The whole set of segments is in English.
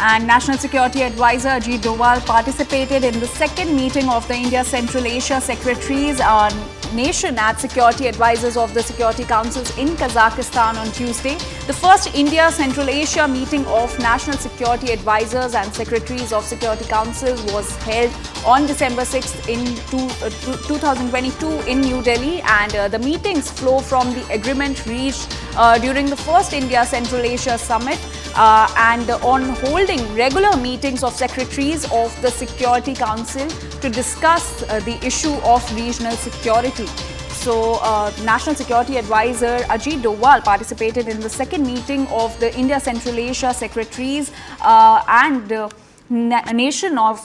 And National Security Advisor Ajit Doval participated in the second meeting of the India Central Asia Secretaries nation at Security Advisors of the Security Councils in Kazakhstan on Tuesday. The first India Central Asia meeting of National Security Advisors and Secretaries of Security Councils was held on December 6th in 2022 in New Delhi, and the meetings flow from the agreement reached during the first India Central Asia Summit and on holding regular meetings of secretaries of the Security Council to discuss the issue of regional security. So, National Security Advisor Ajit Doval participated in the second meeting of the India Central Asia Secretaries National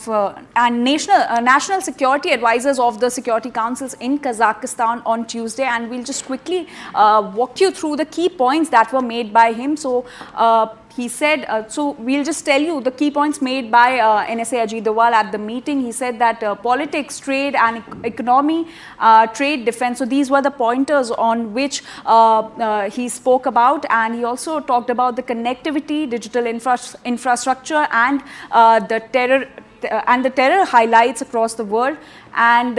Security Advisors of the Security Councils in Kazakhstan on Tuesday, and we'll just quickly walk you through the key points that were made by him. So he said, so we'll just tell you the key points made by NSA Ajit Doval at the meeting. He said that politics, trade and economy, trade, defense. So these were the pointers on which he spoke about, and he also talked about the connectivity, digital infrastructure and the terror highlights across the world. And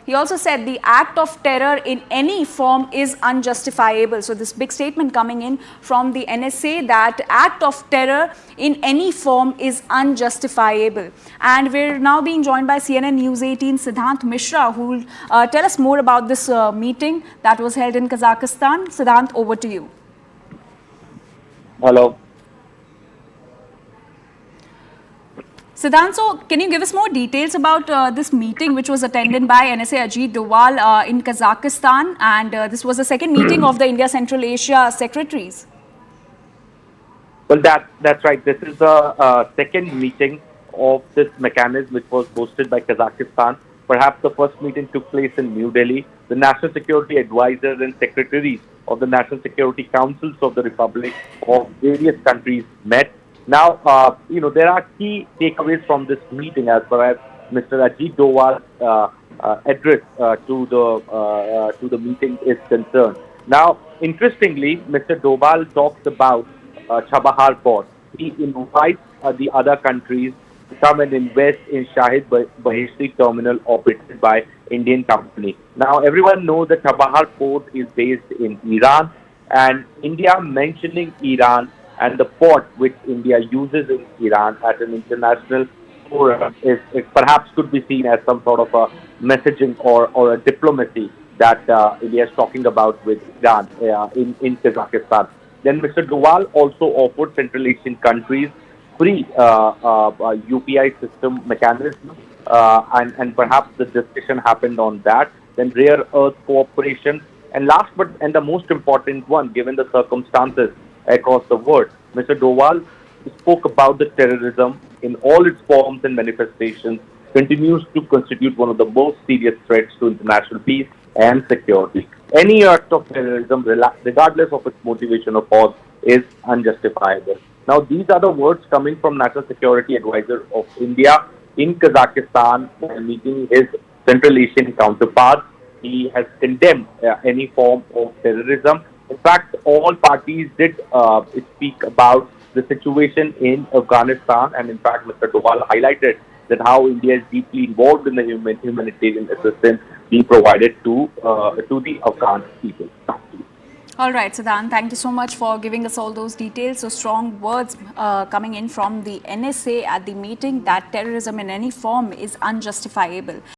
he also said the act of terror in any form is unjustifiable. So this big statement coming in from the NSA that act of terror in any form is unjustifiable. And we're now being joined by CNN News 18 Siddhant Mishra, who will tell us more about this meeting that was held in Kazakhstan. Siddhant, over to you. Hello. Siddhant, so can you give us more details about this meeting which was attended by NSA Ajit Doval in Kazakhstan, and this was the second meeting of the India Central Asia Secretaries? Well, that's right. This is the second meeting of this mechanism which was hosted by Kazakhstan. Perhaps the first meeting took place in New Delhi. The National Security Advisors and Secretaries of the National Security Councils of the Republic of various countries met. Now, there are key takeaways from this meeting as far as Mr. Ajit Doval's address to the meeting is concerned. Now, interestingly, Mr. Doval talks about Chabahar Port. He invites the other countries to come and invest in Shahid Baheshti terminal operated by Indian company. Now, everyone knows that Chabahar Port is based in Iran, and India mentioning Iran and the port which India uses in Iran at an international forum is perhaps could be seen as some sort of a messaging or a diplomacy that India is talking about with Iran in Kazakhstan. Then Mr. Doval also offered Central Asian countries free UPI system mechanism, and perhaps the discussion happened on that. Then rare earth cooperation, and last but the most important one, given the circumstances across the world, Mr. Doval spoke about the terrorism in all its forms and manifestations continues to constitute one of the most serious threats to international peace and security. Any act of terrorism, regardless of its motivation or cause, is unjustifiable. Now, these are the words coming from National Security Advisor of India in Kazakhstan while meeting his Central Asian counterparts. He has condemned any form of terrorism. In fact, all parties did speak about the situation in Afghanistan, and in fact, Mr. Doval highlighted that how India is deeply involved in the humanitarian assistance being provided to the Afghan people. All right, Siddhant, thank you so much for giving us all those details. So strong words coming in from the NSA at the meeting that terrorism in any form is unjustifiable.